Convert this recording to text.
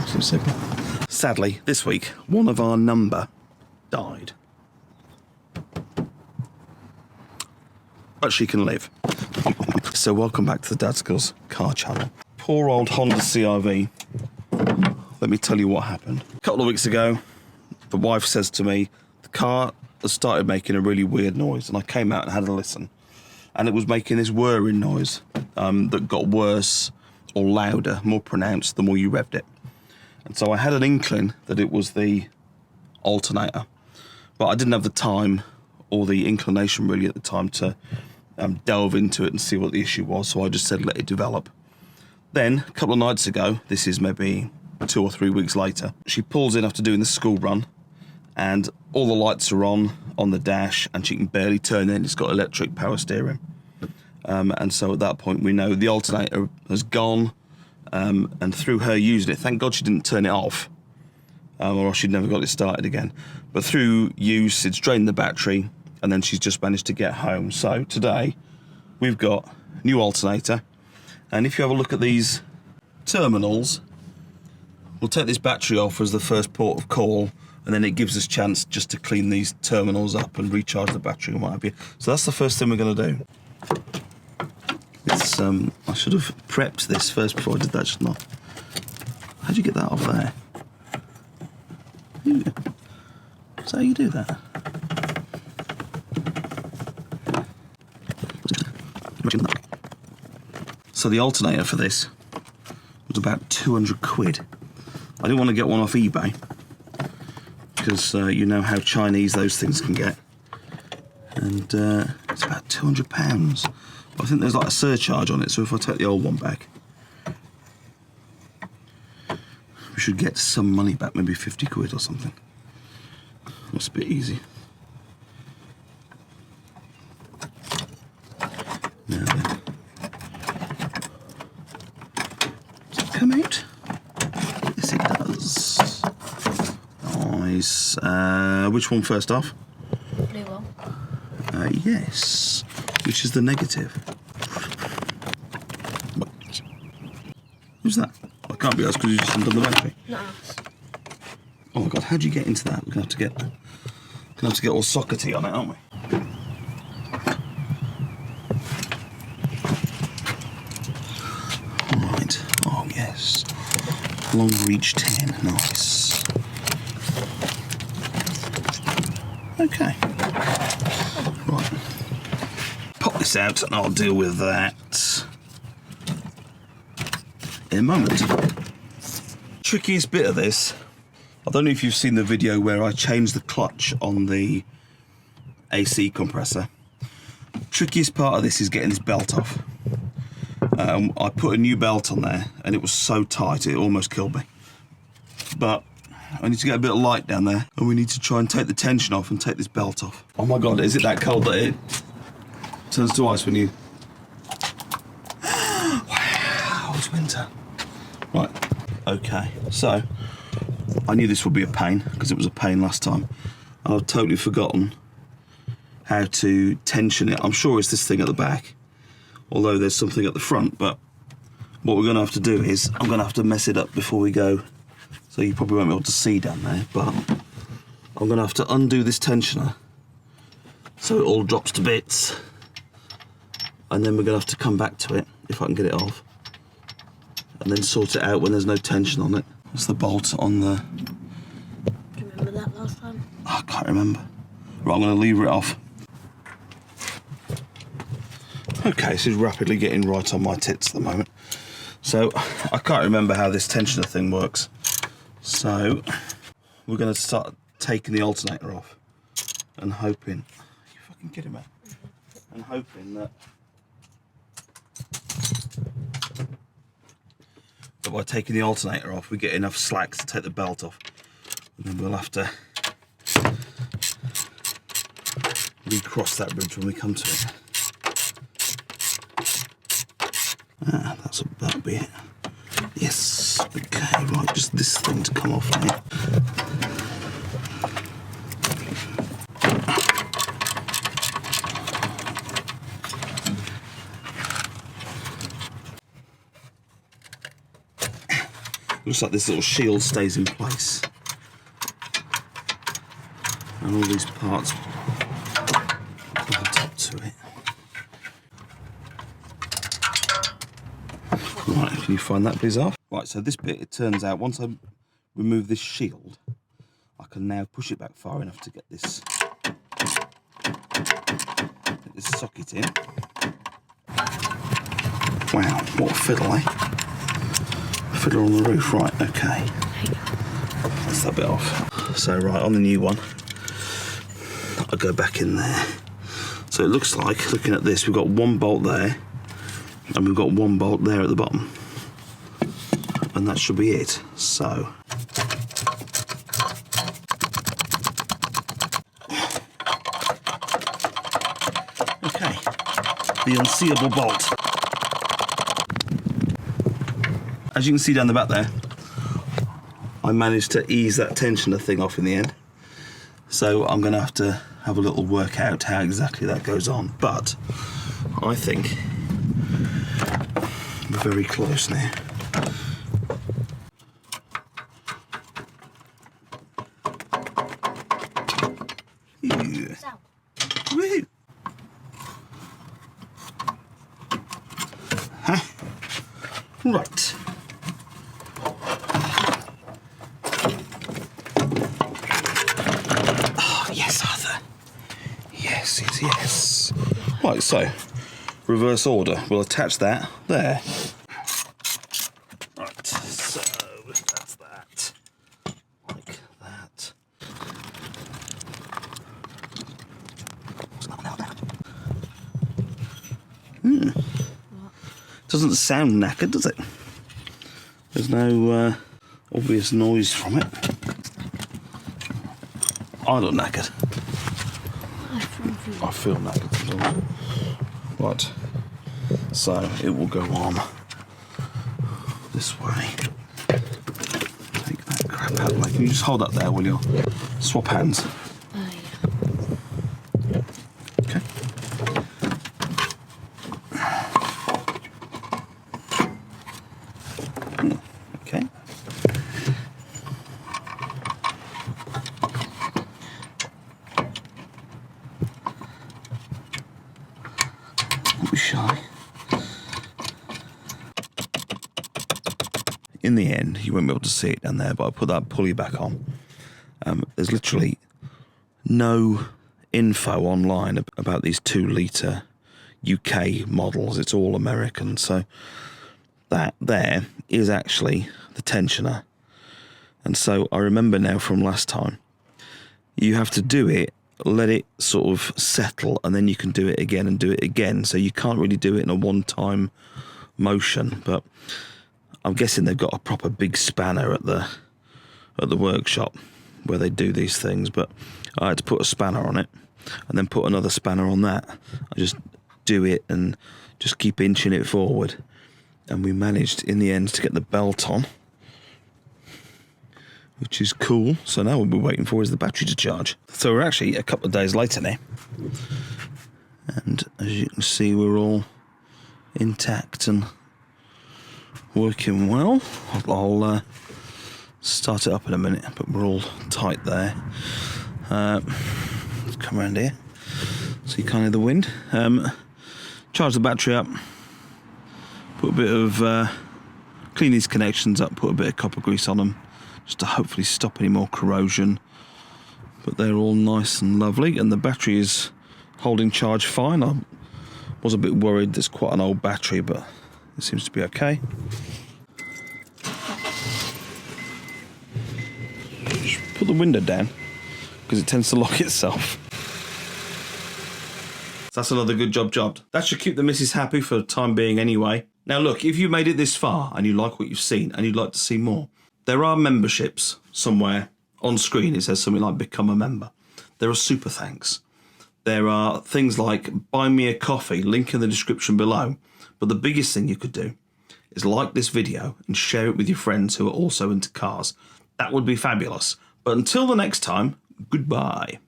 Absolute signal. Sadly, this week, one of our number died. But she can live. So welcome back to the Dadskillz car channel. Poor old Honda CRV. Let me tell you what happened. A couple of weeks ago, the wife says to me, the car has started making a really weird noise, and I came out and had a listen. And it was making this whirring noise that got worse or louder, more pronounced, the more you revved it. And so I had an inkling that it was the alternator, but I didn't have the time or the inclination really at the time to delve into it and see what the issue was, so I just said let it develop. Then, a couple of nights ago, this is maybe 2 or 3 weeks later, she pulls in after doing the school run, and all the lights are on the dash, and she can barely turn in. It's got electric power steering. And so at that point we know the alternator has gone, and through her using it, thank God she didn't turn it off, or else she'd never got it started again. But through use, it's drained the battery, and then she's just managed to get home. So today we've got a new alternator, and if you have a look at these terminals, we'll take this battery off as the first port of call, and then it gives us a chance just to clean these terminals up and recharge the battery and what have you. So that's the first thing we're going to do. It's I should have prepped this first before I did that, shouldn't I? How'd you get that off there? Is that how you do that? So the alternator for this was about 200 quid. I didn't want to get one off eBay because you know how Chinese those things can get. And it's about £200. But I think there's like a surcharge on it, so if I take the old one back, we should get some money back, maybe 50 quid or something. That's a bit easy. Now then. Does it come out? Yes, it does. Nice. Which one first off? Blue one. Yes. Which is the negative? What? Who's that? Well, it can't be us because you just undone the battery. Not us. Oh my god, how'd you get into that? We're gonna have to get all sockety on it, aren't we? Right. Oh yes. Long reach 10. Nice. Okay. Right. Pop this out and I'll deal with that in a moment. Trickiest bit of this, I don't know if you've seen the video where I changed the clutch on the AC compressor. Trickiest part of this is getting this belt off. I put a new belt on there and it was so tight it almost killed me. But I need to get a bit of light down there, and we need to try and take the tension off and take this belt off. Oh my god, is it that cold that it turns to ice when you... Wow, it's winter. Right, okay, so I knew this would be a pain because it was a pain last time, and I've totally forgotten how to tension it. I'm sure it's this thing at the back, although there's something at the front, but what we're going to have to do is I'm going to have to mess it up before we go, so you probably won't be able to see down there, but I'm going to have to undo this tensioner so it all drops to bits, and then we're going to have to come back to it if I can get it off, and then sort it out when there's no tension on it. That's the bolt on the... Do you remember that last time? Oh, I can't remember. Right, I'm going to lever it off. Okay, this is rapidly getting right on my tits at the moment. So, I can't remember how this tensioner thing works. So, we're going to start taking the alternator off and hoping... You fucking kidding me? And hoping that by taking the alternator off, we get enough slack to take the belt off. And then we'll have to recross that bridge when we come to it. Ah, that'll be it. Yes, okay, right, just this thing to come off here. It Looks like this little shield stays in place. And all these parts bolt up to it. Right, can you find that please off? Right, so this bit, it turns out, once I remove this shield, I can now push it back far enough to get this socket in. Wow, what a fiddle, eh? Fiddle on the roof, right, okay. That's that bit off. So right, on the new one, I'll go back in there. So it looks like, looking at this, we've got one bolt there, and we've got one bolt there at the bottom. And that should be it, so. Okay, the unseeable bolt. As you can see down the back there, I managed to ease that tensioner thing off in the end. So I'm going to have a little work out how exactly that goes on. But I think we're very close now. Yeah. Woo! Huh? Right. Yes. Right, so, reverse order. We'll attach that there. Right, so, that's that. Like that. Doesn't sound knackered, does it? There's no obvious noise from it. I look knackered. I feel knackered. Right, so it will go on this way. Take that crap out of the way. Can you just hold that there, will you? Swap hands. Oh, yeah. Okay. Okay. Don't be shy. In the end, you won't be able to see it down there, but I put that pulley back on. There's literally no info online about these 2-litre UK models. It's all American. So that there is actually the tensioner. And so I remember now from last time, you have to do it, let it sort of settle, and then you can do it again and do it again. So you can't really do it in a one-time motion. But I'm guessing they've got a proper big spanner at the workshop where they do these things. But I had to put a spanner on it and then put another spanner on that. I just do it and just keep inching it forward. And we managed in the end to get the belt on, which is cool. So now what we're waiting for is the battery to charge. So we're actually a couple of days later now. And as you can see, we're all intact and working well. I'll start it up in a minute, but we're all tight there. Let's come around here. See kind of the wind. Charge the battery up. Put a bit of, clean these connections up, put a bit of copper grease on them, just to hopefully stop any more corrosion. But they're all nice and lovely, and the battery is holding charge fine. I was a bit worried, there's quite an old battery, but it seems to be okay. Just put the window down, because it tends to lock itself. That's another good job. That should keep the missus happy for the time being anyway. Now look, if you made it this far and you like what you've seen and you'd like to see more, there are memberships somewhere on screen. It says something like become a member. There are super thanks. There are things like buy me a coffee, link in the description below. But the biggest thing you could do is like this video and share it with your friends who are also into cars. That would be fabulous. But until the next time, goodbye.